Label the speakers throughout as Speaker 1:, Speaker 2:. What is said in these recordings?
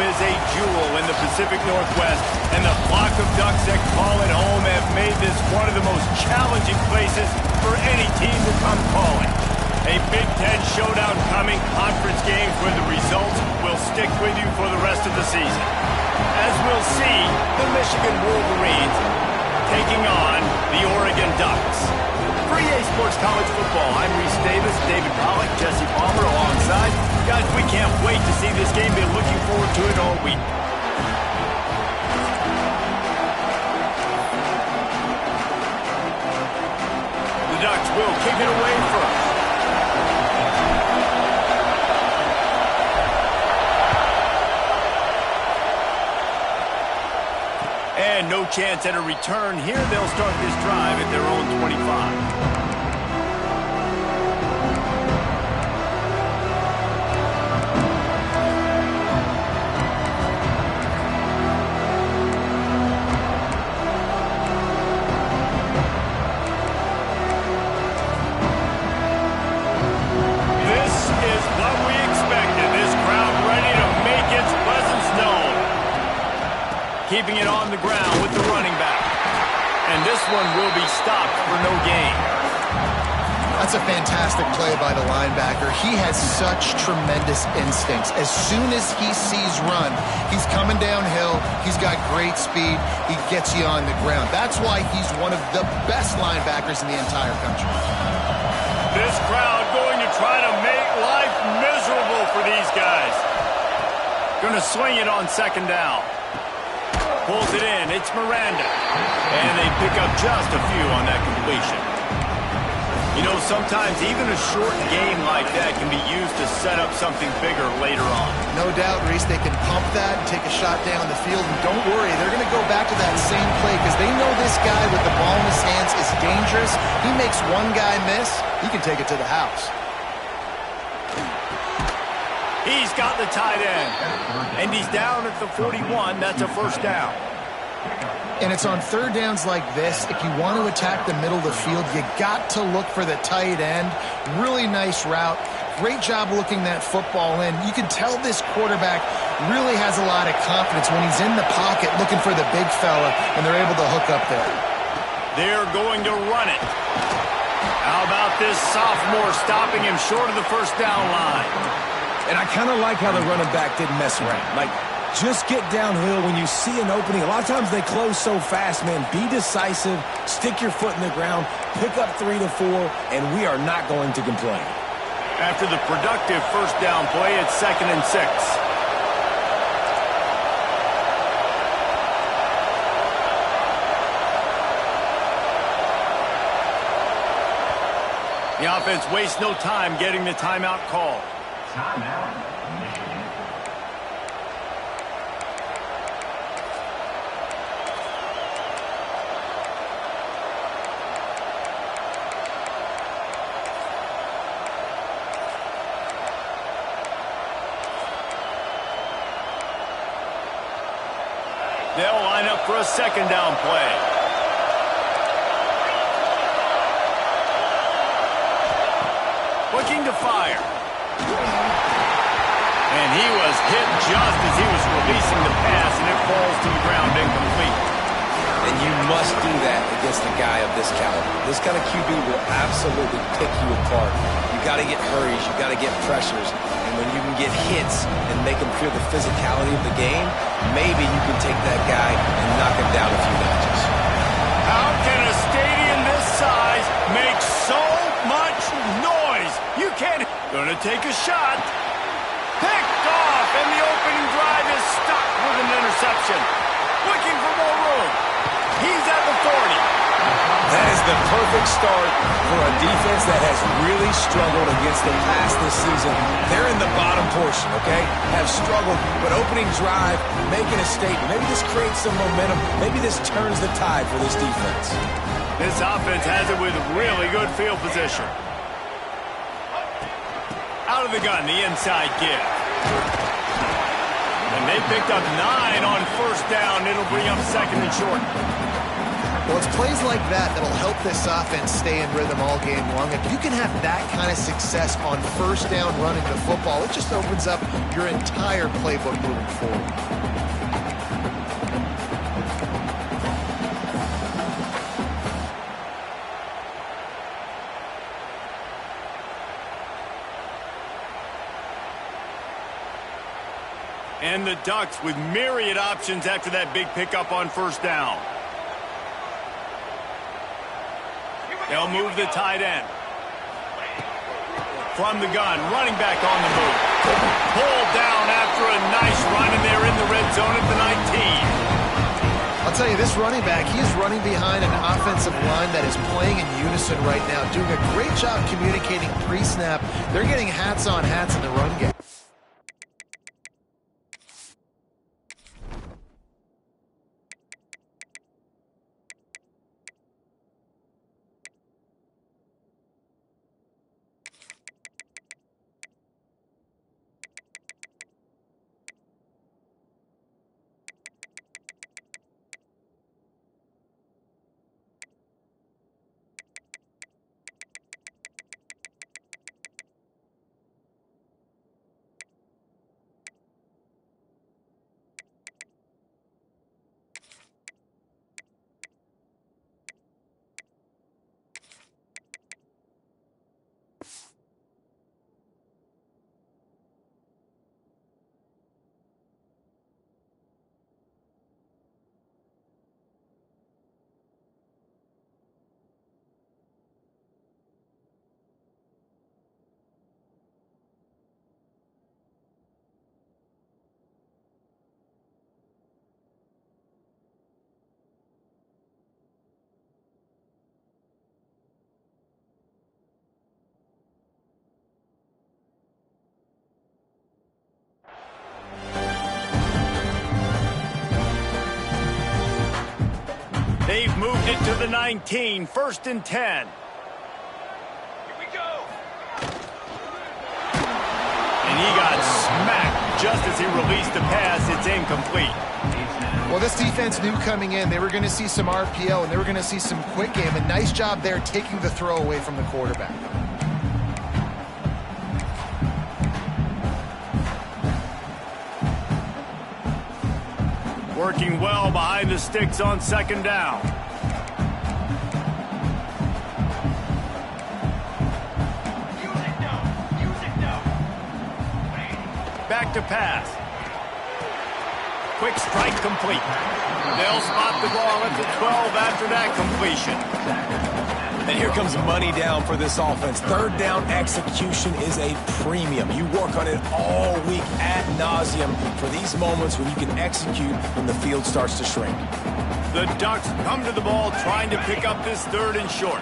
Speaker 1: is a jewel in the Pacific Northwest, and the flock of Ducks that call it home have made this one of the most challenging places for any team to come calling. A Big Ten showdown coming, conference games where the results will stick with you for the rest of the season. As we'll see, the Michigan Wolverines taking on the Oregon Ducks. For EA Sports College Football, I'm Reese Davis, David Pollack, Jesse Palmer alongside. Guys, we can't wait to see this game. Been looking forward to it all week. The Ducks will kick it away first. And no chance at a return here. They'll start this drive at their own 25. Keeping it on the ground with the running back. And this one will be stopped for no gain.
Speaker 2: That's a fantastic play by the linebacker. He has such tremendous instincts. As soon as he sees run, he's coming downhill. He's got great speed. He gets you on the ground. That's why he's one of the best linebackers in the entire country.
Speaker 1: This crowd going to try to make life miserable for these guys. Going to swing it on second down. Pulls it in. It's Miranda. And they pick up just a few on that completion. You know, sometimes even a short game like that can be used to set up something bigger later on.
Speaker 2: No doubt, Reese, they can pump that and take a shot down the field. And don't worry, they're going to go back to that same play because they know this guy with the ball in his hands is dangerous. He makes one guy miss, he can take it to the house.
Speaker 1: He's got the tight end. And he's down at the 41. That's a first down.
Speaker 2: And it's on third downs like this. If you want to attack the middle of the field, you got to look for the tight end. Really nice route. Great job looking that football in. You can tell this quarterback really has a lot of confidence when he's in the pocket looking for the big fella, and they're able to hook up there.
Speaker 1: They're going to run it. How about this sophomore stopping him short of the first down line?
Speaker 3: And I kind of like how the running back didn't mess around. Like, just get downhill when you see an opening. A lot of times they close so fast, man. Be decisive, stick your foot in the ground, pick up 3 to 4, and we are not going to complain.
Speaker 1: After the productive first down play, it's 2nd and 6. The offense wastes no time getting the timeout call.
Speaker 4: Timeout, Michigan.
Speaker 1: They'll line up for a second down play. Looking to fire. And he was hit just as he was releasing the pass, and it falls to the ground incomplete.
Speaker 3: And you must do that against a guy of this caliber. This kind of QB will absolutely pick you apart. You got to get hurries. You got to get pressures. And when you can get hits and make him feel the physicality of the game, maybe you can take that guy and knock him down a few notches.
Speaker 1: How can a stadium this size make so much noise? You can't. Gonna take a shot. Picked off, and the opening drive is stuck with an interception. Looking for more room. He's at the 40.
Speaker 3: That is the perfect start for a defense that has really struggled against the pass this season. They're in the bottom portion, okay? Have struggled, but opening drive, making a statement. Maybe this creates some momentum. Maybe this turns the tide for this defense.
Speaker 1: This offense has it with really good field position. Out of the gun, the inside give. And they picked up 9 on first down. It'll bring up 2nd and short.
Speaker 2: Well, it's plays like that that'll help this offense stay in rhythm all game long. If you can have that kind of success on first down running the football, it just opens up your entire playbook moving forward.
Speaker 1: And the Ducks with myriad options after that big pickup on first down. They'll move the tight end. From the gun, running back on the move. Pulled down after a nice run, and they're in the red zone at the 19.
Speaker 2: I'll tell you, this running back, he is running behind an offensive line that is playing in unison right now, doing a great job communicating pre-snap. They're getting hats on hats in the run game.
Speaker 1: They've moved it to the 19, 1st and 10.
Speaker 4: Here we go.
Speaker 1: And he got smacked just as he released the pass. It's incomplete.
Speaker 2: Well, this defense knew coming in they were going to see some RPO and they were going to see some quick game. A nice job there taking the throw away from the quarterback.
Speaker 1: Working well behind the sticks on 2nd down. Back to pass. Quick strike complete. They'll spot the ball at the 12 after that completion.
Speaker 3: And here comes money down for this offense. 3rd down execution is a premium. You work on it all week ad nauseum for these moments when you can execute when the field starts to shrink.
Speaker 1: The Ducks come to the ball trying to pick up this 3rd and short.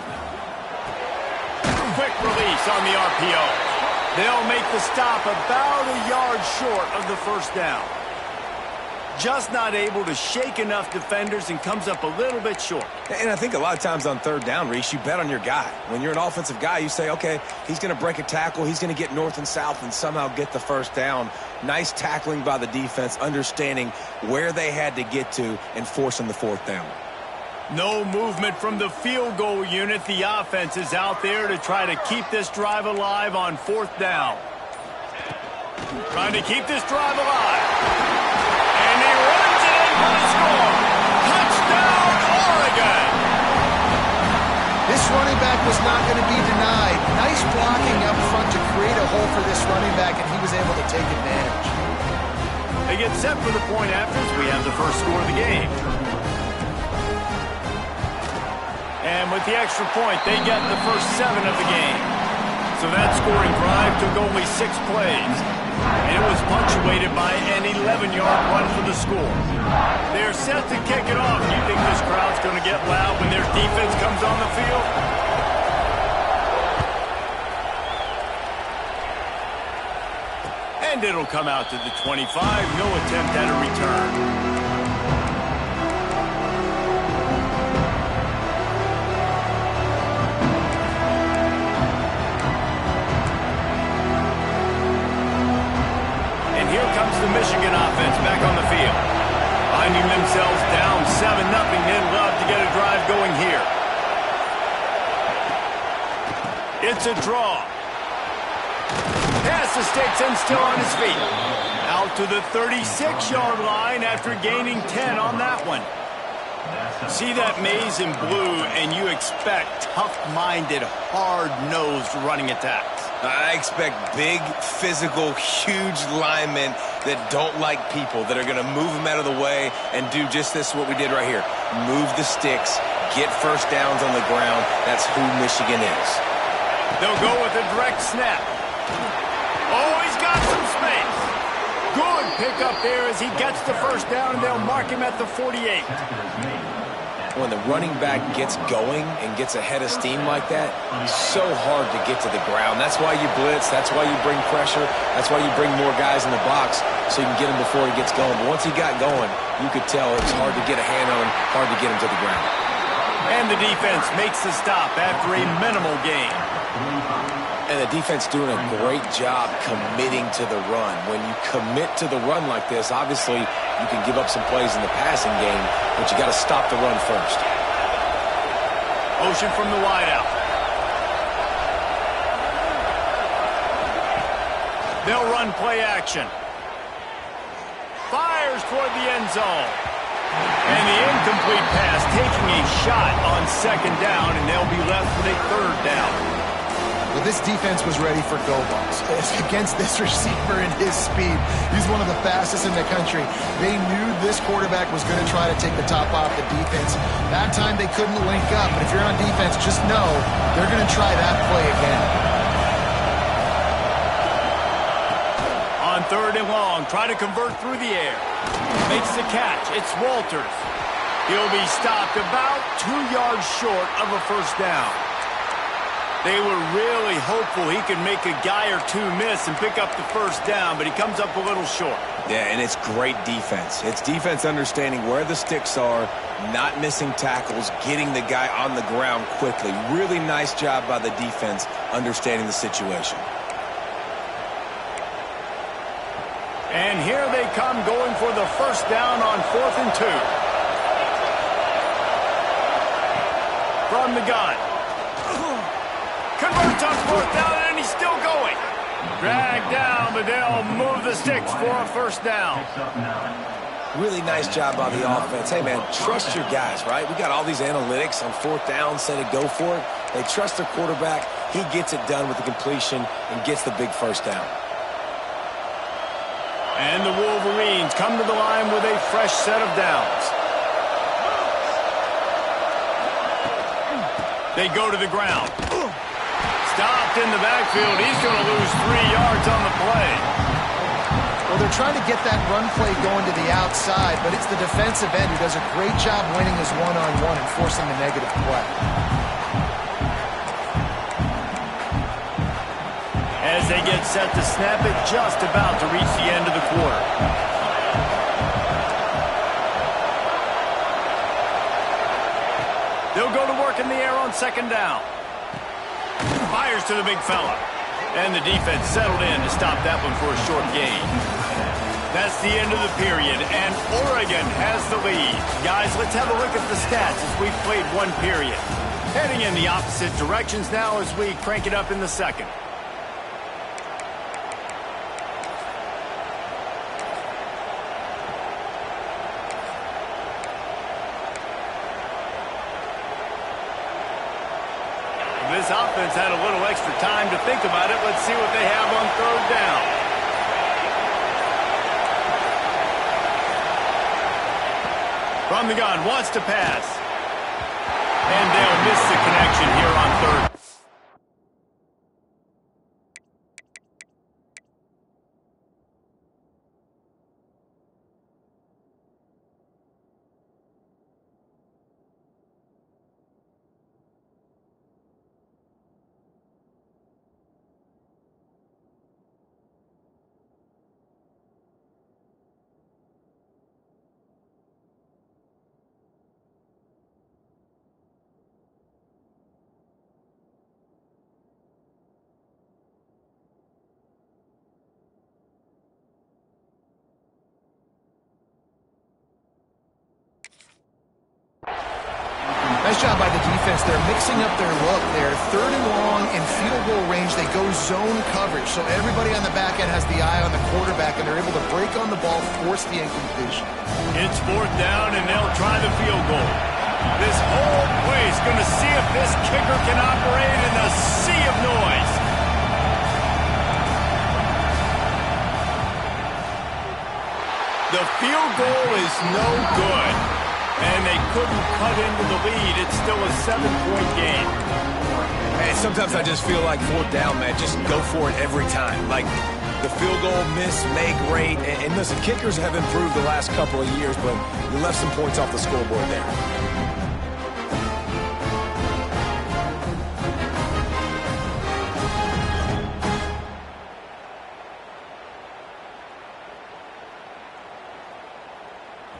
Speaker 1: Quick release on the RPO. They'll make the stop about a yard short of the 1st down. Just not able to shake enough defenders and comes up a little bit short.
Speaker 3: And I think a lot of times on 3rd down, Reese, you bet on your guy. When you're an offensive guy, you say, okay, he's going to break a tackle, he's going to get north and south and somehow get the 1st down. Nice tackling by the defense, understanding where they had to get to and forcing the 4th down.
Speaker 1: No movement from the field goal unit. The offense is out there to try to keep this drive alive on 4th down. Trying to keep this drive alive. And he runs it in for the score. Touchdown, Oregon!
Speaker 2: This running back was not going to be denied. Nice blocking up front to create a hole for this running back, and he was able to take advantage.
Speaker 1: They get set for the point after as we have the first score of the game. And with the extra point, they get the first 7 of the game. So that scoring drive took only 6 plays. And it was punctuated by an 11-yard run for the score. They're set to kick it off. You think this crowd's going to get loud when their defense comes on the field? And it'll come out to the 25. No attempt at a return. Here comes the Michigan offense back on the field. Finding themselves down 7-0, they'd love to get a drive going here. It's a draw. Past the sticks and still on his feet. Out to the 36-yard line after gaining 10 on that one. See that maze in blue, and you expect tough-minded, hard-nosed running attacks.
Speaker 3: I expect big, physical, huge linemen that don't like people, that are going to move them out of the way and do just this, what we did right here. Move the sticks, get first downs on the ground. That's who Michigan is.
Speaker 1: They'll go with a direct snap. Oh, he's got some space. Good pickup there as he gets the first down, and they'll mark him at the 48.
Speaker 3: When the running back gets going and gets ahead of steam like that, it's so hard to get to the ground. That's why you blitz. That's why you bring pressure. That's why you bring more guys in the box so you can get him before he gets going. But once he got going, you could tell it was hard to get a hand on him, hard to get him to the ground.
Speaker 1: And the defense makes the stop after a minimal gain.
Speaker 3: And the defense doing a great job committing to the run. When you commit to the run like this, obviously you can give up some plays in the passing game, but you got to stop the run first.
Speaker 1: Motion from the wideout. They'll run play action. Fires toward the end zone. And the incomplete pass taking a shot on second down, and they'll be left with a third down.
Speaker 2: Well, this defense was ready for go balls. Against this receiver and his speed, he's one of the fastest in the country. They knew this quarterback was going to try to take the top off the defense. That time they couldn't link up, but if you're on defense, just know they're going to try that play again.
Speaker 1: On third and long, try to convert through the air. Makes the catch. It's Walters. He'll be stopped about 2 yards short of a first down. They were really hopeful he could make a guy or two miss and pick up the first down, but he comes up a little short.
Speaker 3: Yeah, and it's great defense. It's defense understanding where the sticks are, not missing tackles, getting the guy on the ground quickly. Really nice job by the defense understanding the situation.
Speaker 1: And here they come going for the first down on 4th and 2. From the gun. Converts on 4th down, and he's still going. Dragged down, but they'll move the sticks for a first down.
Speaker 3: Really nice job by the offense. Hey, man, trust your guys, right? We got all these analytics on 4th down, say to go for it. They trust their quarterback. He gets it done with the completion and gets the big first down.
Speaker 1: And the Wolverines come to the line with a fresh set of downs. They go to the ground. Stopped in the backfield. He's going to lose 3 yards on the play.
Speaker 2: Well, they're trying to get that run play going to the outside, but it's the defensive end who does a great job winning his one-on-one and forcing the negative play.
Speaker 1: As they get set to snap it, just about to reach the end of the quarter. They'll go to work in the air on second down. Fires to the big fella. And the defense settled in to stop that one for a short gain. That's the end of the period, and Oregon has the lead. Guys, let's have a look at the stats as we've played one period. Heading in the opposite directions now as we crank it up in the second. This offense had a little extra time to think about it. Let's see what they have on third down. From the gun, wants to pass. And they'll miss the connection here on third.
Speaker 2: Nice job by the defense. They're mixing up their look. They're third and long in field goal range. They go zone coverage. So everybody on the back end has the eye on the quarterback, and they're able to break on the ball, force the incompletion.
Speaker 1: It's fourth down, and they'll try the field goal. This whole place going to see if this kicker can operate in the sea of noise. The field goal is no good, and they couldn't cut into the lead. It's still a 7-point game.
Speaker 3: And sometimes I just feel like fourth down, man, just go for it every time. Like the field goal miss, make great. And listen, kickers have improved the last couple of years, but you left some points off the scoreboard there.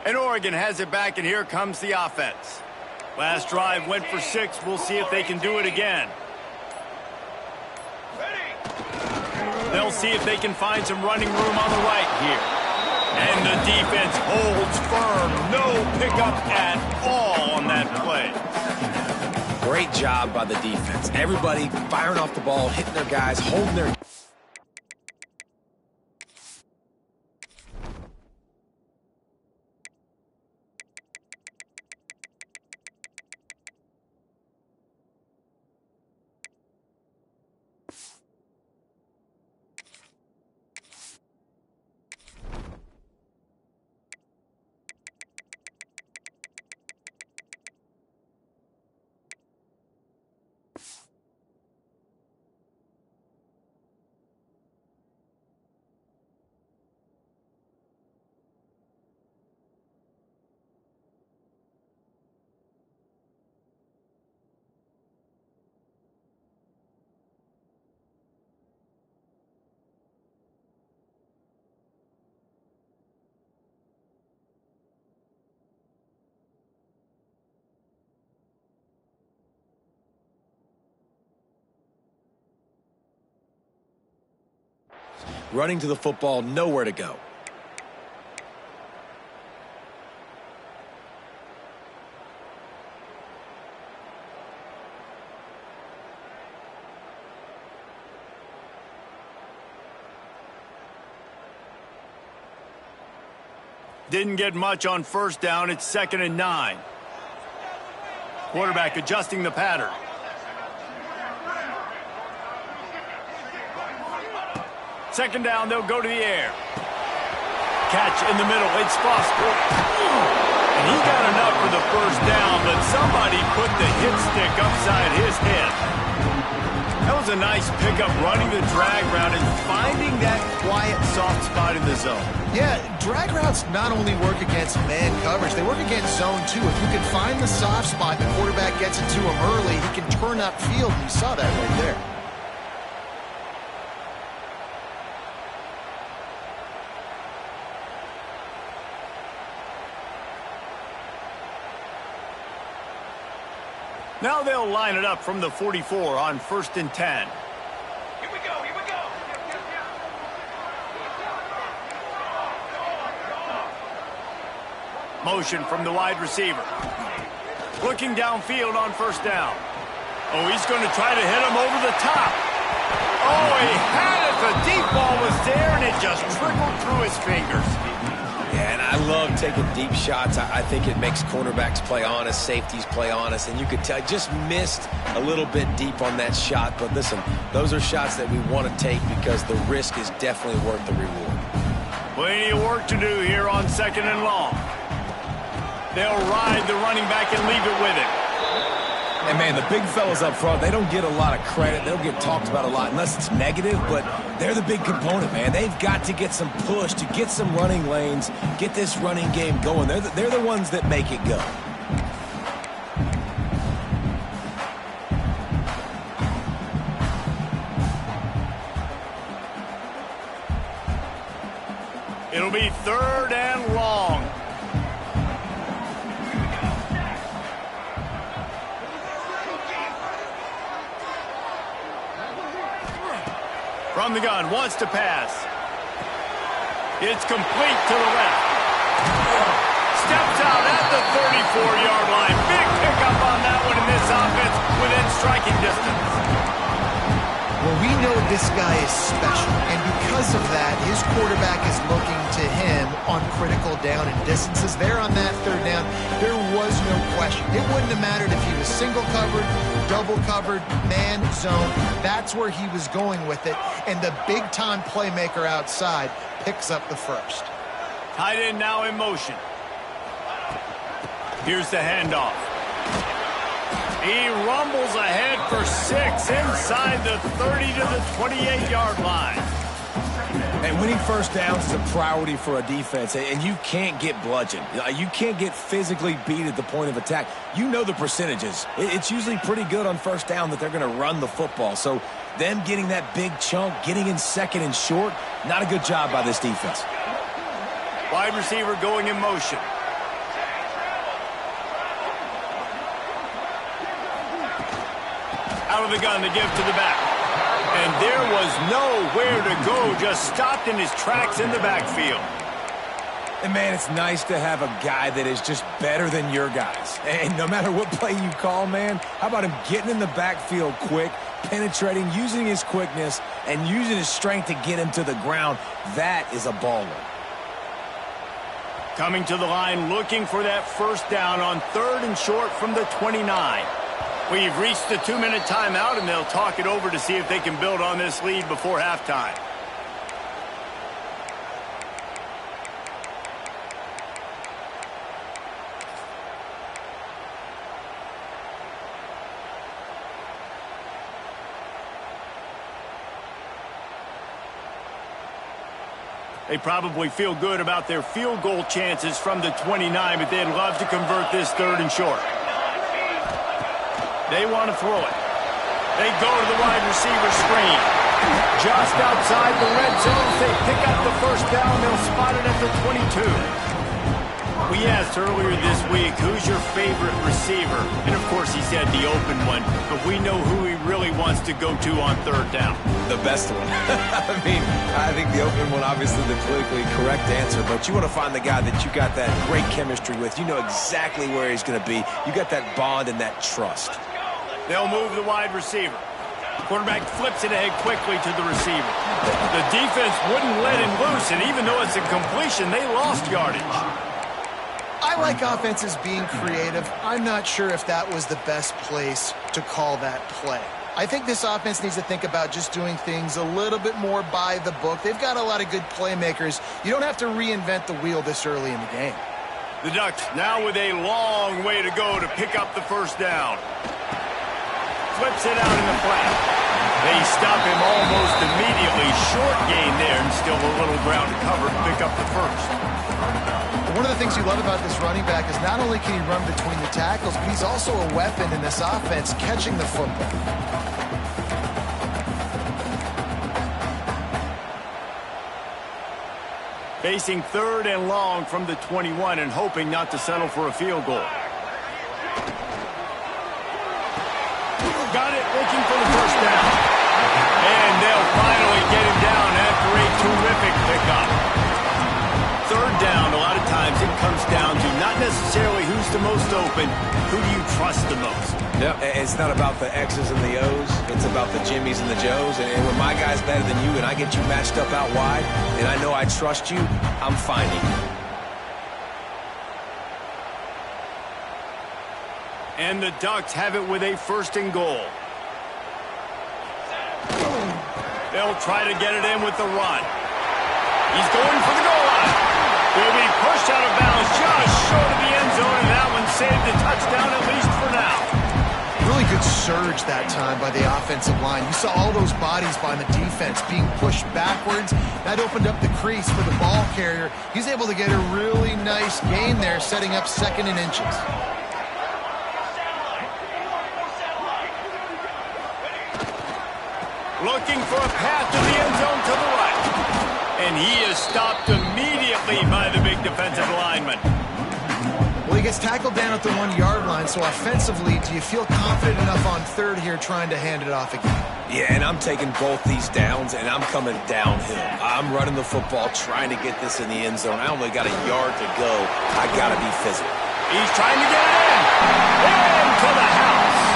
Speaker 1: And Oregon has it back, and here comes the offense. Last drive went for 6. We'll see if they can do it again. They'll see if they can find some running room on the right here. And the defense holds firm. No pickup at all on that play.
Speaker 3: Great job by the defense. Everybody firing off the ball, hitting their guys, holding their... Running to the football, nowhere to go.
Speaker 1: Didn't get much on first down. It's 2nd and 9. Quarterback adjusting the pattern. Second down, they'll go to the air. Catch in the middle. It's Foster. And he got enough for the first down, but somebody put the hit stick upside his head. That was a nice pickup, running the drag route and finding that quiet, soft spot in the zone.
Speaker 2: Yeah, drag routes not only work against man coverage, they work against zone too. If you can find the soft spot, the quarterback gets it to him early, he can turn upfield, and you saw that right there.
Speaker 1: Now they'll line it up from the 44 on 1st and 10.
Speaker 4: Here we go, here we go.
Speaker 1: Motion from the wide receiver. Looking downfield on first down. Oh, he's going to try to hit him over the top. Oh, he had it. The deep ball was there, and it just trickled through his fingers.
Speaker 3: Yeah, and I love taking deep shots. I think it makes cornerbacks play honest, safeties play honest, and you could tell just missed a little bit deep on that shot. But listen, those are shots that we want to take because the risk is definitely worth the reward.
Speaker 1: Plenty of work to do here on 2nd and long. They'll ride the running back and leave it with him.
Speaker 3: And, man, the big fellas up front, they don't get a lot of credit. They don't get talked about a lot unless it's negative, but they're the big component, man. They've got to get some push to get some running lanes, get this running game going. They're the ones that make it go.
Speaker 1: It'll be 3rd and long. From the gun, wants to pass. It's complete to the left. Steps out at the 34-yard line. Big pickup on that one. this offense within striking distance.
Speaker 2: Well, we know this guy is special, and because of that, his quarterback is looking to him on critical down and distances. There on that third down, there was no question. It wouldn't have mattered if he was single covered, double covered, man, zone. That's where he was going with it, and the big-time playmaker outside picks up the first.
Speaker 1: Tight end now in motion. Here's the handoff. He rumbles ahead for 6 inside the 30 to the 28-yard line.
Speaker 3: And winning first downs is a priority for a defense, and you can't get bludgeoned. You can't get physically beat at the point of attack. You know the percentages. It's usually pretty good on first down that they're going to run the football. So them getting that big chunk, getting in second and short, not a good job by this defense.
Speaker 1: Wide receiver going in motion. Out of the gun to give to the back. And there was nowhere to go, just stopped in his tracks in the backfield.
Speaker 3: And, man, it's nice to have a guy that is just better than your guys. And no matter what play you call, man, how about him getting in the backfield quick, penetrating, using his quickness, and using his strength to get him to the ground? That is a baller.
Speaker 1: Coming to the line, looking for that first down on 3rd and short from the 29. We've reached the 2-minute timeout, and they'll talk it over to see if they can build on this lead before halftime. They probably feel good about their field goal chances from the 29, but they'd love to convert this 3rd and short. They want to throw it. They go to the wide receiver screen. Just outside the red zone, they pick up the first down. They'll spot it at the 22. We asked earlier this week, who's your favorite receiver? And, of course, he said the open one. But we know who he really wants to go to on 3rd down.
Speaker 3: The best one. I think the open one, obviously the politically correct answer, but you want to find the guy that you got that great chemistry with. You know exactly where he's going to be. You got that bond and that trust.
Speaker 1: They'll move the wide receiver. Quarterback flips it ahead quickly to the receiver. The defense wouldn't let him loose, and even though it's a completion, they lost yardage.
Speaker 2: I like offenses being creative. I'm not sure if that was the best place to call that play. I think this offense needs to think about just doing things a little bit more by the book. They've got a lot of good playmakers. You don't have to reinvent the wheel this early in the game.
Speaker 1: The Ducks now with a long way to go to pick up the first down. Flips it out in the flat. They stop him almost immediately. Short gain there, and still a little ground to cover to pick up the first.
Speaker 2: One of the things you love about this running back is not only can he run between the tackles, but he's also a weapon in this offense, catching the football.
Speaker 1: Facing 3rd and long from the 21 and hoping not to settle for a field goal. Got it, looking for the first down. And they'll finally get him down after a terrific pickup. 3rd down, a lot of times it comes down to not necessarily who's the most open, who do you trust the most?
Speaker 3: Yep. It's not about the X's and the O's. It's about the Jimmys and the Joes. And when my guy's better than you and I get you matched up out wide and I know I trust you, I'm finding you.
Speaker 1: And the Ducks have it with a 1st and goal. They'll try to get it in with the run. He's going for the goal line. Will be pushed out of bounds just short of the end zone, and that one saved the touchdown, at least for now.
Speaker 2: Really good surge that time by the offensive line. You saw all those bodies by the defense being pushed backwards. That opened up the crease for the ball carrier. He's able to get a really nice gain there, setting up 2nd and inches.
Speaker 1: Looking for a path to the end zone to the right. And he is stopped immediately by the big defensive lineman.
Speaker 2: Well, he gets tackled down at the 1-yard line, so offensively, do you feel confident enough on 3rd here trying to hand it off again?
Speaker 3: Yeah, and I'm taking both these downs, and I'm coming downhill. I'm running the football, trying to get this in the end zone. I only got a yard to go. I got to be physical.
Speaker 1: He's trying to get it in. Into the house.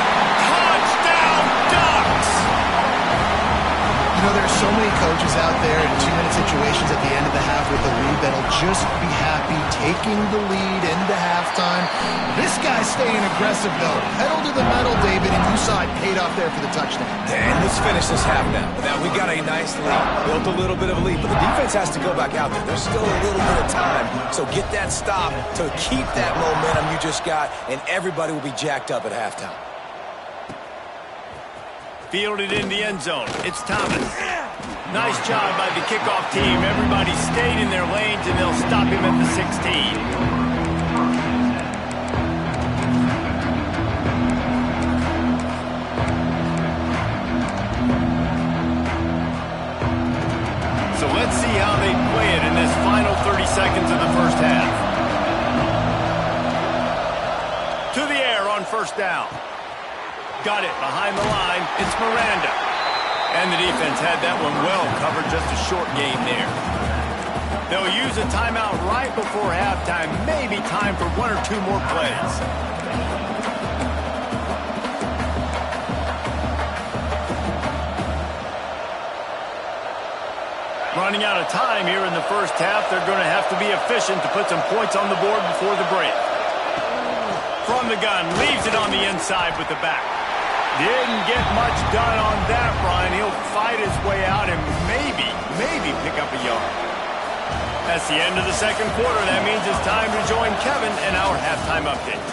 Speaker 2: You know, there's so many coaches out there in 2-minute situations at the end of the half with the lead that'll just be happy taking the lead into halftime. This guy's staying aggressive, though. Pedal to the metal, David, and you saw it paid off there for the touchdown.
Speaker 3: And let's finish this half now. Now, we got a nice lead, built a little bit of a lead, but the defense has to go back out there. There's still a little bit of time, so get that stop to keep that momentum you just got, and everybody will be jacked up at halftime.
Speaker 1: Fielded in the end zone. It's Thomas. Nice job by the kickoff team. Everybody stayed in their lanes, and they'll stop him at the 16. So let's see how they play it in this final 30 seconds of the first half. To the air on first down. Got it behind the line. It's Miranda. And the defense had that one well covered. Just a short game there. They'll use a timeout right before halftime. Maybe time for one or two more plays. Running out of time here in the first half. They're going to have to be efficient to put some points on the board before the break. From the gun, leaves it on the inside with the back. Didn't get much done on that run. He'll fight his way out and maybe pick up a yard. That's the end of the second quarter. That means it's time to join Kevin in our halftime update.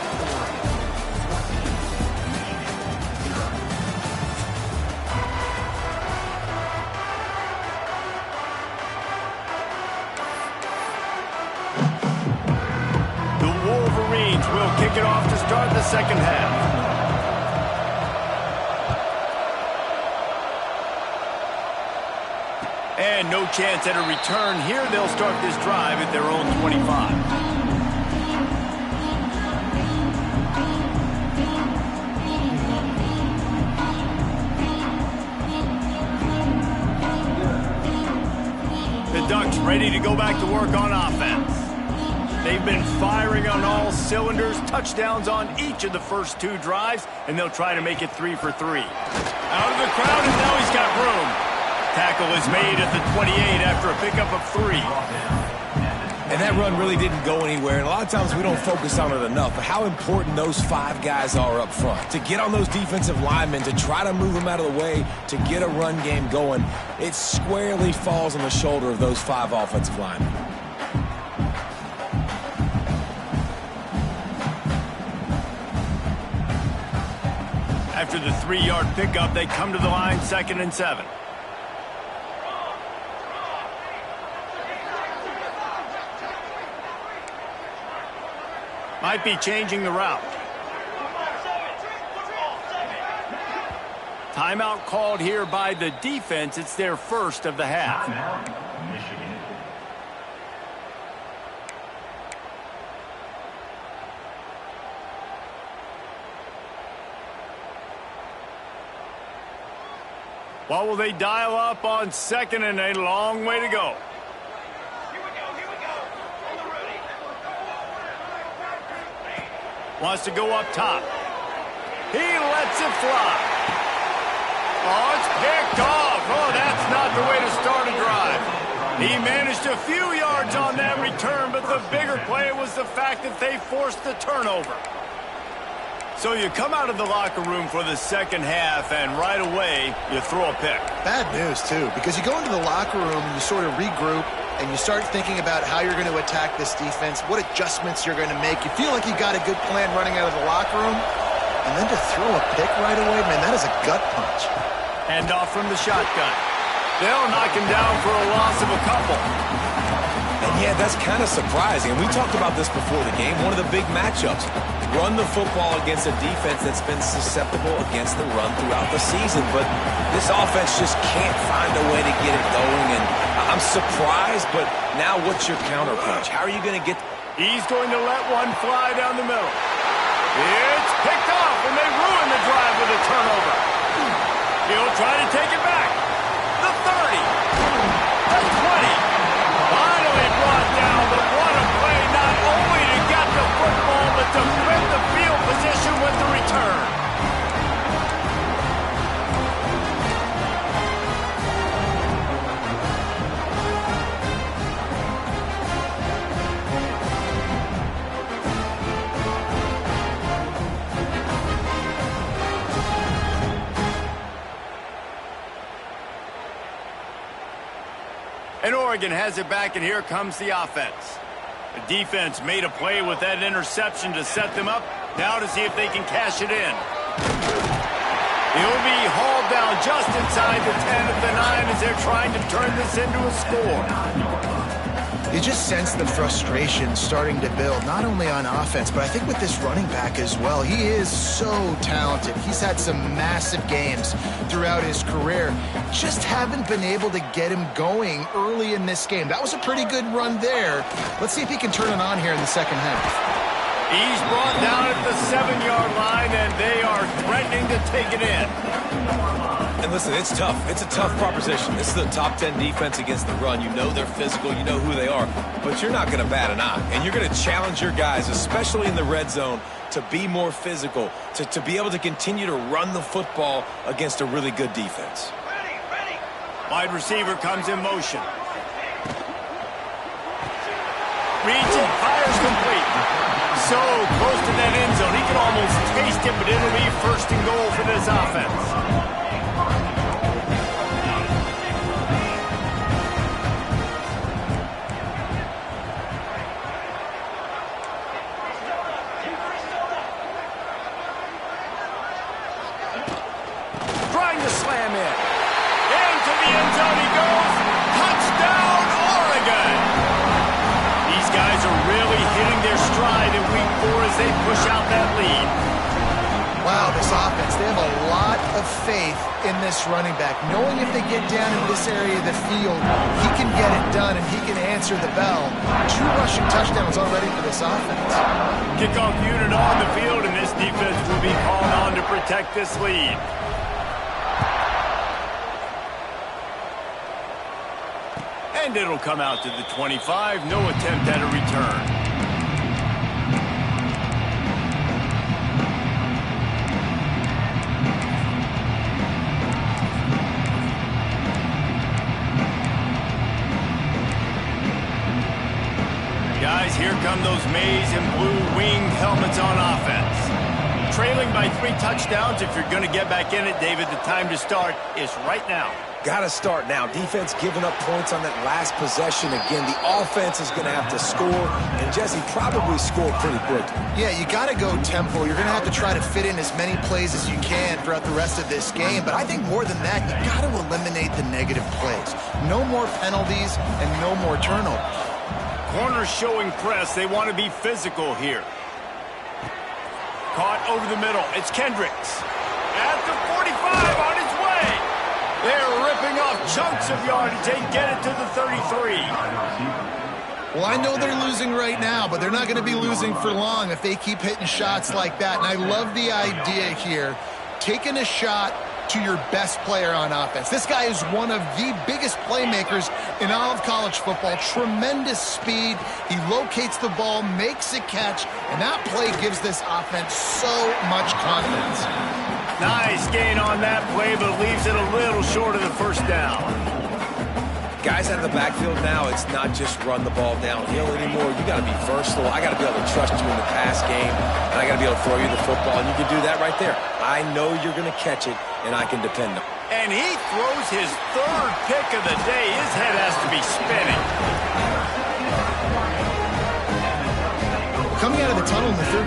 Speaker 1: The Wolverines will kick it off to start the second half. And no chance at a return here. They'll start this drive at their own 25. The Ducks ready to go back to work on offense. They've been firing on all cylinders, touchdowns on each of the first two drives, and they'll try to make it 3 for 3. Out of the crowd, and now he's got room. Tackle is made at the 28 after a pickup of 3.
Speaker 3: And that run really didn't go anywhere, and a lot of times we don't focus on it enough, but how important those 5 guys are up front. To get on those defensive linemen, to try to move them out of the way, to get a run game going, it squarely falls on the shoulder of those 5 offensive linemen.
Speaker 1: After the 3-yard pickup, they come to the line 2nd and 7. Might be changing the route. Timeout called here by the defense. It's their first of the half. Michigan. What will they dial up on 2nd and a long way to go? Wants to go up top. He lets it fly. Oh, it's picked off. Oh, that's not the way to start a drive. He managed a few yards on that return, but the bigger play was the fact that they forced the turnover. So you come out of the locker room for the second half, and right away, you throw a pick.
Speaker 2: Bad news, too, because you go into the locker room and you sort of regroup, and you start thinking about how you're going to attack this defense, what adjustments you're going to make. You feel like you got a good plan running out of the locker room, and then to throw a pick right away, man, that is a gut punch.
Speaker 1: Hand off from the shotgun. They'll knock him down for a loss of a couple.
Speaker 3: And yeah, that's kind of surprising. And we talked about this before the game. One of the big matchups. Run the football against a defense that's been susceptible against the run throughout the season. But this offense just can't find a way to get it going. And I'm surprised, but now what's your counterpunch? How are you going to get...
Speaker 1: He's going to let one fly down the middle. It's picked off, and they ruin the drive with a turnover. He'll try to take it back. The 30. The 20. Finally brought down, but what a play, not only to get the football, but to flip the field position with the return. Oregon has it back, and here comes the offense. The defense made a play with that interception to set them up. Now to see if they can cash it in. He'll be hauled down just inside the 10 of the 9 as they're trying to turn this into a score.
Speaker 2: You just sense the frustration starting to build, not only on offense, but I think with this running back as well. He is so talented. He's had some massive games throughout his career. Just haven't been able to get him going early in this game. That was a pretty good run there. Let's see if he can turn it on here in the second half.
Speaker 1: He's brought down at the 7-yard line, and they are threatening to take it in.
Speaker 3: And listen, it's tough. It's a tough proposition. This is the top 10 defense against the run. You know they're physical. You know who they are. But you're not going to bat an eye. And you're going to challenge your guys, especially in the red zone, to be more physical, to be able to continue to run the football against a really good defense.
Speaker 4: Ready.
Speaker 1: Wide receiver comes in motion. Reads it, fires complete. So close to that end zone. He can almost taste it, but it'll be first and goal for this offense. Trying to slam in. Into the end zone he goes. Touchdown, Oregon! These guys are really hitting their stride in week 4 as they push out that lead.
Speaker 2: Wow, this offense, they have a lot of faith in this running back. Knowing if they get down in this area of the field, he can get it done and he can answer the bell. 2 rushing touchdowns already for this offense.
Speaker 1: Kickoff unit on the field, and this defense will be called on to protect this lead. And it'll come out to the 25. No attempt at a return. Guys, here come those maize and blue winged helmets on offense. Trailing by 3 touchdowns. If you're going to get back in it, David, the time to start is right now.
Speaker 3: Got to start now. Defense giving up points on that last possession. Again, the offense is going to have to score, and Jesse probably score pretty quickly.
Speaker 2: Yeah, you got to go tempo. You're going to have to try to fit in as many plays as you can throughout the rest of this game. But I think more than that, you got to eliminate the negative plays. No more penalties and no more turnovers.
Speaker 1: Corners showing press. They want to be physical here. Caught over the middle. It's Kendricks. At the 45 on his way. They're ripping off chunks of yardage. They get it to the 33.
Speaker 2: Well, I know they're losing right now, but they're not going to be losing for long if they keep hitting shots like that. And I love the idea here, taking a shot to your best player on offense. This guy is one of the biggest playmakers in all of college football. Tremendous speed. He locates the ball, makes a catch, and that play gives this offense so much confidence.
Speaker 1: Nice gain on that play, but leaves it a little short of the first down.
Speaker 3: Guys out of the backfield now, it's not just run the ball downhill anymore. You got to be versatile. I got to be able to trust you in the pass game, and I got to be able to throw you the football, and you can do that right there. I know you're going to catch it, and I can depend on it.
Speaker 1: And he throws his 3rd pick of the day. His head has to be spinning.
Speaker 2: Coming out of the tunnel in the 3rd.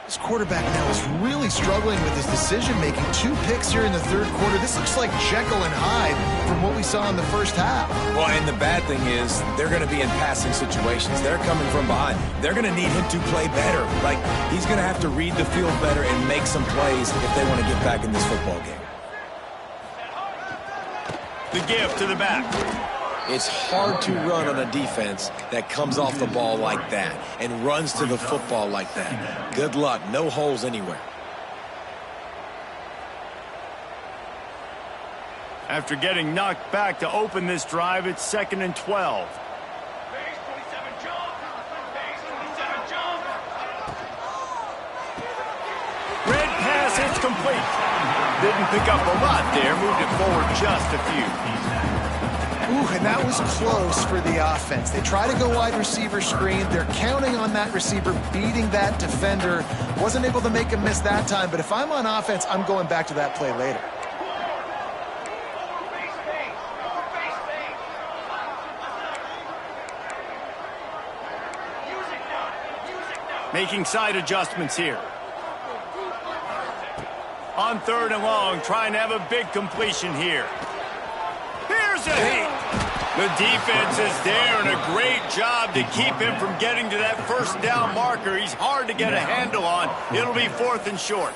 Speaker 2: This quarterback now is really struggling with his decision-making. 2 picks here in the 3rd quarter. This looks like Jekyll and Hyde from what we saw in the first half.
Speaker 3: Well, and the bad thing is they're going to be in passing situations. They're coming from behind. They're going to need him to play better. Like, he's going to have to read the field better and make some plays if they want to get back in this football game.
Speaker 1: The give to the back.
Speaker 3: It's hard to run on a defense that comes off the ball like that and runs to the football like that. Good luck. No holes anywhere.
Speaker 1: After getting knocked back to open this drive, it's 2nd and 12.
Speaker 4: Base 27 jump. Base 27 jump.
Speaker 1: Red pass, it's complete. Didn't pick up a lot there, moved it forward just a few.
Speaker 2: Ooh, and that was close for the offense. They try to go wide receiver screen. They're counting on that receiver beating that defender. Wasn't able to make him miss that time, but if I'm on offense, I'm going back to that play later.
Speaker 4: Base base. Base base. Music now. Music now.
Speaker 1: Making side adjustments here. On 3rd and long, trying to have a big completion here. Here's a hit. The defense is there, and a great job to keep him from getting to that first down marker. He's hard to get a handle on. It'll be 4th and short.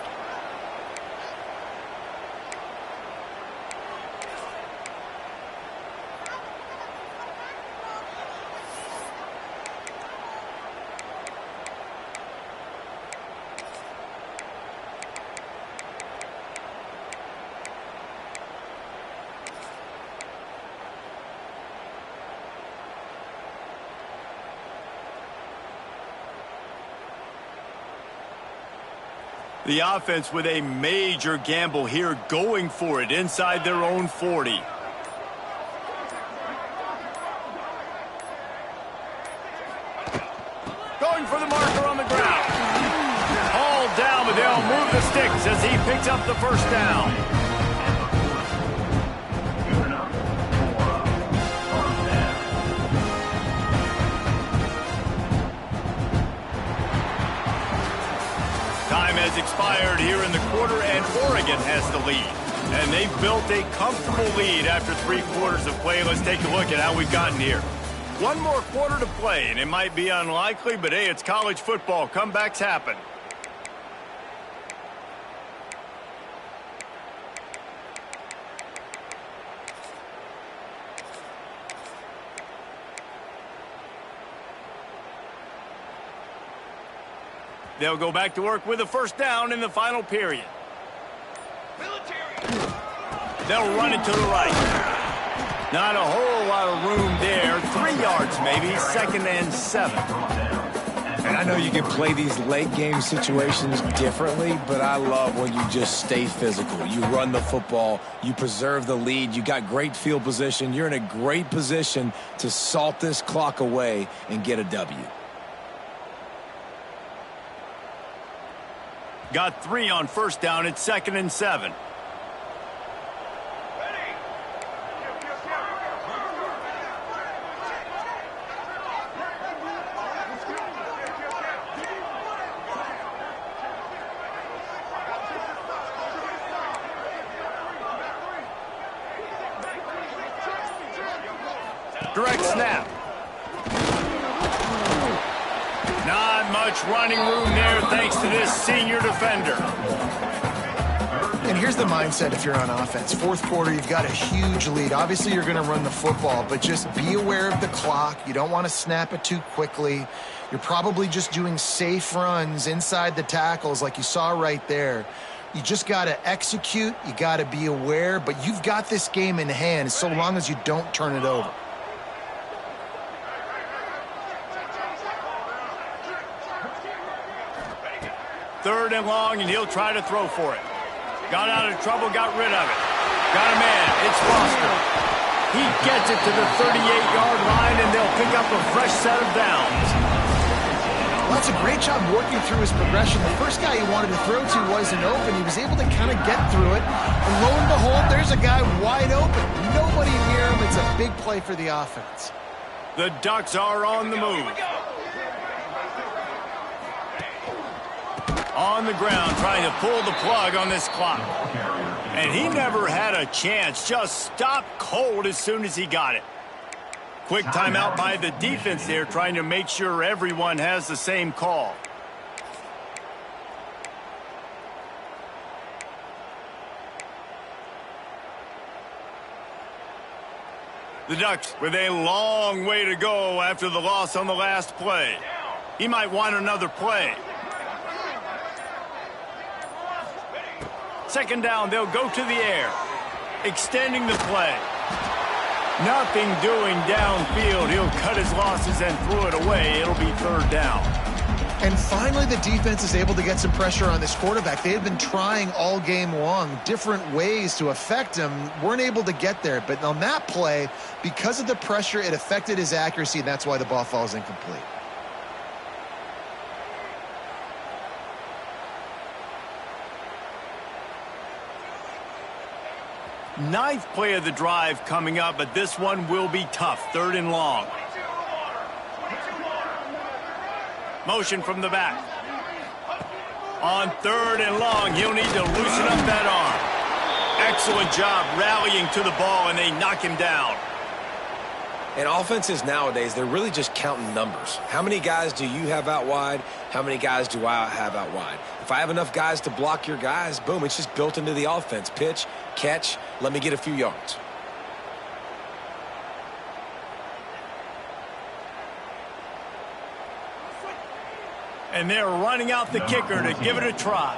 Speaker 1: The offense with a major gamble here, going for it inside their own 40. Going for the marker on the ground. All down, but they'll move the sticks as he picks up the first down. Time has expired here in the quarter, and Oregon has the lead. And they've built a comfortable lead after 3 quarters of play. Let's take a look at how we've gotten here. One more quarter to play, and it might be unlikely, but hey, it's college football. Comebacks happen. They'll go back to work with a first down in the final period.
Speaker 4: Military.
Speaker 1: They'll run it to the right. Not a whole lot of room there. 3 yards maybe, 2nd and 7.
Speaker 3: And I know you can play these late game situations differently, but I love when you just stay physical. You run the football, you preserve the lead, you got great field position. You're in a great position to salt this clock away and get a W.
Speaker 1: Got 3 on first down. It's 2nd and 7.
Speaker 4: Ready.
Speaker 1: Direct snap. Not much running room there thanks to this senior defender.
Speaker 2: And here's the mindset if you're on offense. 4th quarter, you've got a huge lead. Obviously, you're going to run the football, but just be aware of the clock. You don't want to snap it too quickly. You're probably just doing safe runs inside the tackles like you saw right there. You just got to execute. You got to be aware, but you've got this game in hand so long as you don't turn it over.
Speaker 1: Third and long, and he'll try to throw for it. Got out of trouble, got rid of it. Got a man. It's Foster. He gets it to the 38-yard line, and they'll pick up a fresh set of downs.
Speaker 2: Well, that's a great job working through his progression. The first guy he wanted to throw to wasn't open. He was able to kind of get through it. And lo and behold, there's a guy wide open. Nobody near him. It's a big play for the offense.
Speaker 1: The Ducks are on the move. On the ground, trying to pull the plug on this clock. And he never had a chance. Just stopped cold as soon as he got it. Quick timeout by the defense there, trying to make sure everyone has the same call. The Ducks with a long way to go after the loss on the last play. He might want another play. Second down, they'll go to the air. Extending the play. Nothing doing downfield. He'll cut his losses and throw it away. It'll be third down.
Speaker 2: And finally, the defense is able to get some pressure on this quarterback. They had been trying all game long, different ways to affect him. Weren't able to get there. But on that play, because of the pressure, it affected his accuracy, and that's why the ball falls incomplete.
Speaker 1: Ninth play of the drive coming up, but this one will be tough. Third and long. Motion from the back. On third and long, he'll need to loosen up that arm. Excellent job rallying to the ball, and they knock him down.
Speaker 3: And offenses nowadays, they're really just counting numbers. How many guys do you have out wide? How many guys do I have out wide? If I have enough guys to block your guys, boom, it's just built into the offense. Pitch, catch, let me get a few yards.
Speaker 1: And they're running out the kicker to give it a try.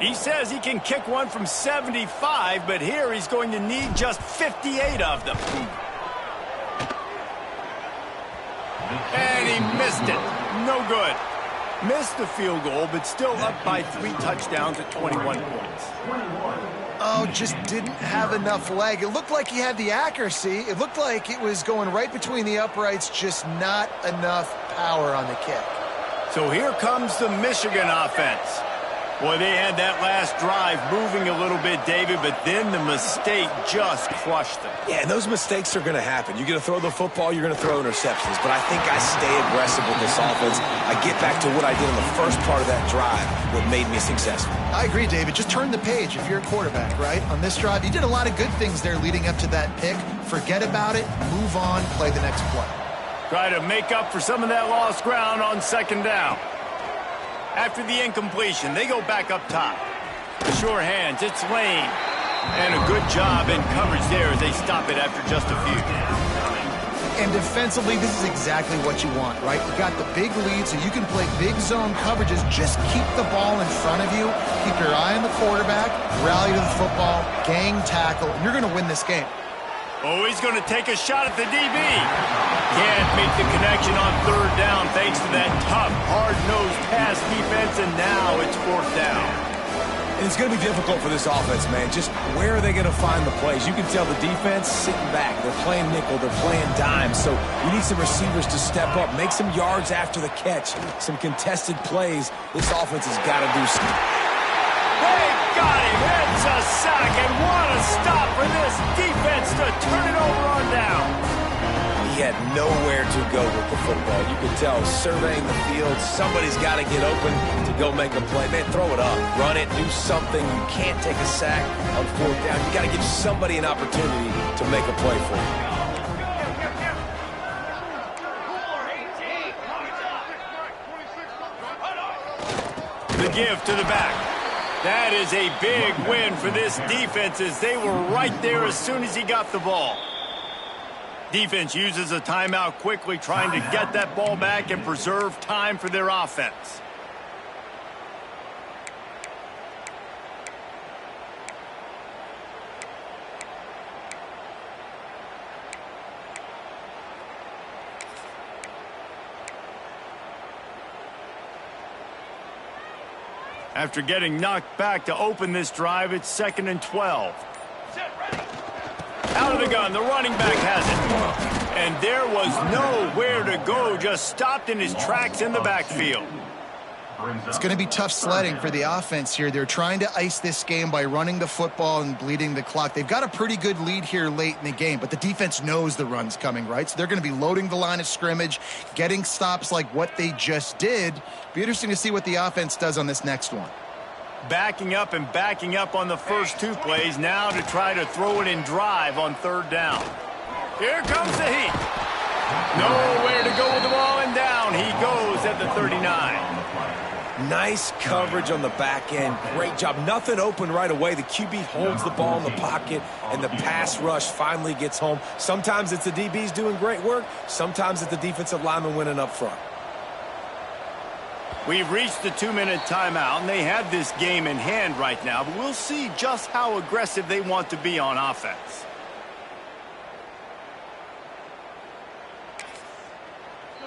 Speaker 1: He says he can kick one from 75, but here he's going to need just 58 of them. And he missed it. No good. Missed the field goal, but still up by 3 touchdowns at 21 points.
Speaker 2: Oh, just didn't have enough leg. It looked like he had the accuracy. It looked like it was going right between the uprights, just not enough power on the kick.
Speaker 1: So here comes the Michigan offense. Boy, they had that last drive moving a little bit, David, but then the mistake just crushed them.
Speaker 3: Yeah, and those mistakes are going to happen. You're going to throw the football, you're going to throw interceptions. But I think I stay aggressive with this offense. I get back to what I did in the first part of that drive, what made me successful.
Speaker 2: I agree, David. Just turn the page if you're a quarterback, right? On this drive, you did a lot of good things there leading up to that pick. Forget about it, move on, play the next play.
Speaker 1: Try to make up for some of that lost ground on second down. After the incompletion, they go back up top. Sure hands, it's Lane. And a good job in coverage there as they stop it after just a few.
Speaker 2: And defensively, this is exactly what you want, right? You got the big lead, so you can play big zone coverages. Just keep the ball in front of you. Keep your eye on the quarterback, rally to the football, gang tackle, and you're going to win this game.
Speaker 1: Oh, he's going to take a shot at the DB. Can't make the connection on third down thanks to that tough, hard-nosed pass defense, and now it's fourth down.
Speaker 3: And it's going to be difficult for this offense, man. Just where are they going to find the plays? You can tell the defense sitting back. They're playing nickel. They're playing dime. So you need some receivers to step up, make some yards after the catch, some contested plays. This offense has got to do something.
Speaker 1: They got him. It's a sack, and what a stop for this defense to turn it over on down.
Speaker 3: He had nowhere to go with the football. You could tell, surveying the field, somebody's got to get open to go make a play. Man, throw it up, run it, do something. You can't take a sack on fourth down. You got to give somebody an opportunity to make a play for you.
Speaker 1: The give to the back. That is a big win for this defense as they were right there as soon as he got the ball. Defense uses a timeout quickly, trying to get that ball back and preserve time for their offense. After getting knocked back to open this drive, it's 2nd and 12. Out of the gun, the running back has it. And there was nowhere to go, just stopped in his tracks in the backfield.
Speaker 2: It's going to be tough sledding for the offense here. They're trying to ice this game by running the football and bleeding the clock. They've got a pretty good lead here late in the game, but the defense knows the run's coming, right? So they're going to be loading the line of scrimmage, getting stops like what they just did. Be interesting to see what the offense does on this next one.
Speaker 1: Backing up and backing up on the first 2 plays, now to try to throw it in drive on third down. Here comes the heat. Nowhere to go with the ball, and down he goes at the 39.
Speaker 3: Nice coverage on the back end. Great job. Nothing open right away. The QB holds the ball in the pocket, and the pass rush finally gets home. Sometimes it's the DBs doing great work. Sometimes it's the defensive lineman winning up front.
Speaker 1: We've reached the 2-minute timeout, and they have this game in hand right now, but we'll see just how aggressive they want to be on offense.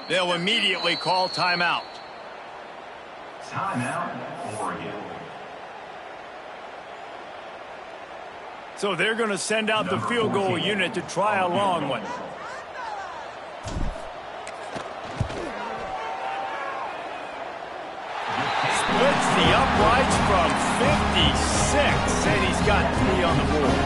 Speaker 1: They'll immediately call timeout.
Speaker 4: Timeout, Oregon.
Speaker 1: So they're going to send out the field goal unit to try a long one. Splits the uprights from 56, and he's got 3 on the board.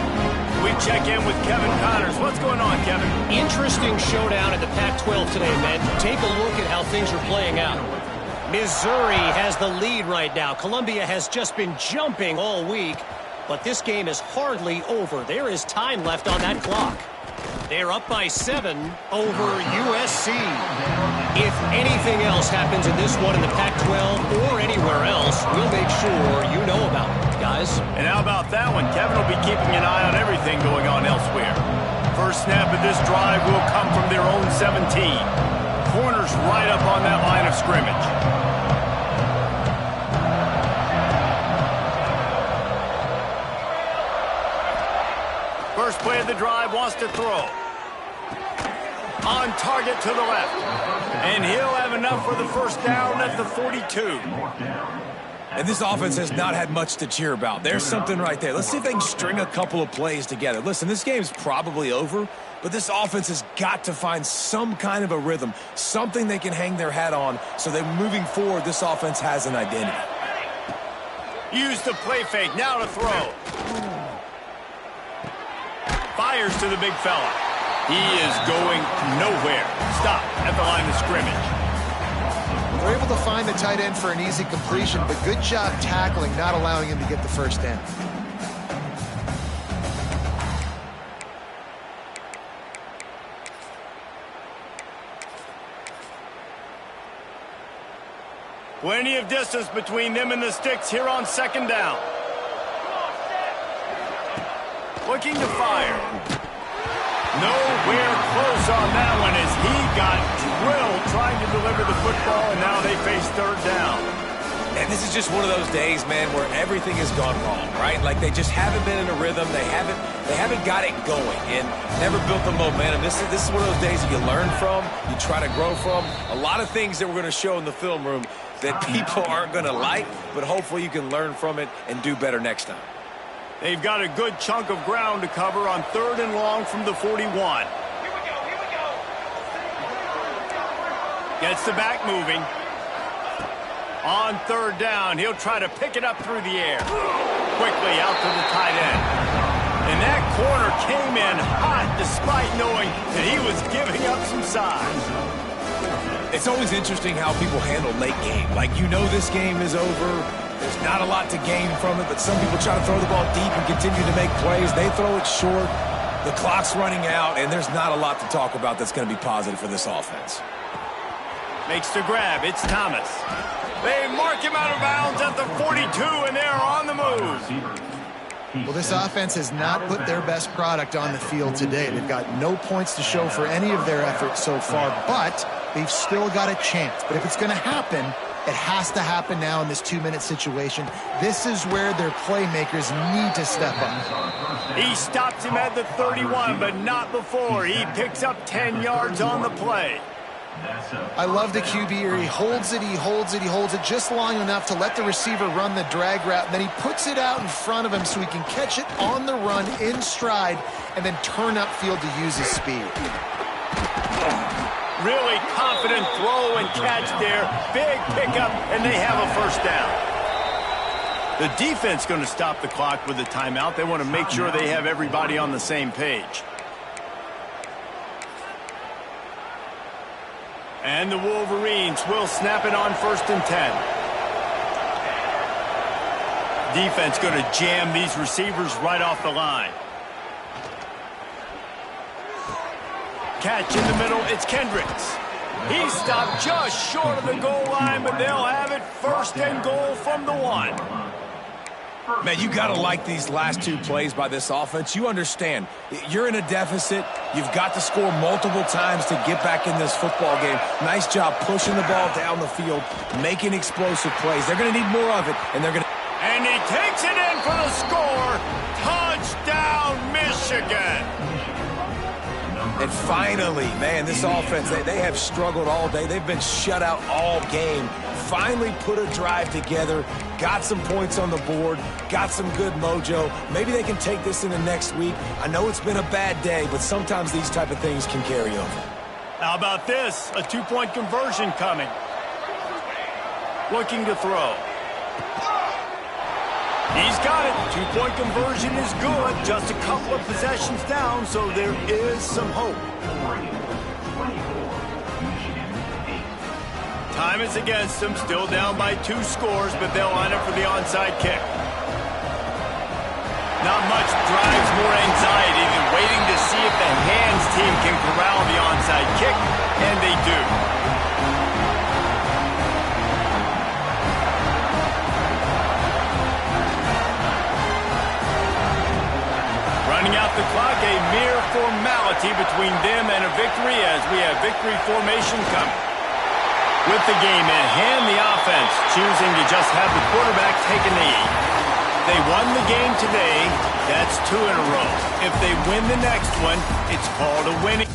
Speaker 1: We check in with Kevin Connors. What's going on, Kevin?
Speaker 5: Interesting showdown in the Pac-12 today, man. Take a look at how things are playing out. Missouri has the lead right now. Columbia has just been jumping all week, but this game is hardly over. There is time left on that clock. They're up by 7 over USC. If anything else happens in this one in the Pac-12 or anywhere else, we'll make sure you know about it, guys.
Speaker 1: And how about that one? Kevin will be keeping an eye on everything going on elsewhere. First snap of this drive will come from their own 17. Corners right up on that line of scrimmage. First play of the drive, wants to throw. On target to the left. And he'll have enough for the first down at the 42.
Speaker 3: And this offense has not had much to cheer about. There's something right there. Let's see if they can string a couple of plays together. Listen, this game's probably over, but this offense has got to find some kind of a rhythm, something they can hang their hat on so that moving forward, this offense has an identity.
Speaker 1: Use the play fake, now to throw. Fires to the big fella. He is going nowhere. Stop at the line of scrimmage.
Speaker 2: They're able to find the tight end for an easy completion, but good job tackling, not allowing him to get the first down.
Speaker 1: Plenty of distance between them and the sticks here on second down. Looking to fire. Nowhere close on that one as he got drilled trying to deliver the football, and now they face third down.
Speaker 3: And this is just one of those days, man, where everything has gone wrong, right? Like they just haven't been in a rhythm. They haven't got it going and never built the momentum. This is one of those days that you learn from, you try to grow from. A lot of things that we're going to show in the film room that people aren't going to like, but hopefully you can learn from it and do better next time.
Speaker 1: They've got a good chunk of ground to cover on 3rd and long from the 41.
Speaker 4: Here we go.
Speaker 1: Gets the back moving. On 3rd down, he'll try to pick it up through the air. Quickly out to the tight end. And that corner came in hot despite knowing that he was giving up some size.
Speaker 3: It's always interesting how people handle late game. Like, you know this game is over. There's not a lot to gain from it, but some people try to throw the ball deep and continue to make plays. They throw it short. The clock's running out, and there's not a lot to talk about that's going to be positive for this offense.
Speaker 1: Makes the grab. It's Thomas. They mark him out of bounds at the 42, and they're on the move.
Speaker 2: Well, this offense has not put their best product on the field today. They've got no points to show for any of their efforts so far, but they've still got a chance. But if it's going to happen, it has to happen now in this 2-minute situation. This is where their playmakers need to step up.
Speaker 1: He stops him at the 31, but not before. He picks up 10 yards on the play.
Speaker 2: I love the QB here. He holds it, he holds it, he holds it just long enough to let the receiver run the drag route. And then he puts it out in front of him so he can catch it on the run in stride and then turn upfield to use his speed.
Speaker 1: Really confident throw and catch there. Big pickup, and they have a first down. The defense going to stop the clock with a timeout. They want to make sure they have everybody on the same page. And the Wolverines will snap it on 1st and 10. Defense going to jam these receivers right off the line. Catch in the middle, it's Kendricks. He stopped just short of the goal line, but they'll have it first and goal from the 1.
Speaker 3: Man, you got to like these last 2 plays by this offense. You understand, you're in a deficit. You've got to score multiple times to get back in this football game. Nice job pushing the ball down the field, making explosive plays. They're going to need more of it, and they're going to...
Speaker 1: And he takes it in for the score. Touchdown, Michigan.
Speaker 3: And finally, man, this offense, they have struggled all day. They've been shut out all game. Finally put a drive together, got some points on the board, got some good mojo. Maybe they can take this into next week. I know it's been a bad day, but sometimes these type of things can carry over.
Speaker 1: How about this? A 2-point conversion coming. Looking to throw. He's got it. 2-point conversion is good. Just a couple of possessions down, so there is some hope. Time is against them. Still down by 2 scores, but they'll line up for the onside kick. Not much drives more anxiety than waiting to see if the hands team can corral the onside kick, and they do. Running out the clock, a mere formality between them and a victory as we have victory formation coming. With the game in hand, the offense choosing to just have the quarterback take a knee. They won the game today. That's 2 in a row. If they win the next one, it's called a winning.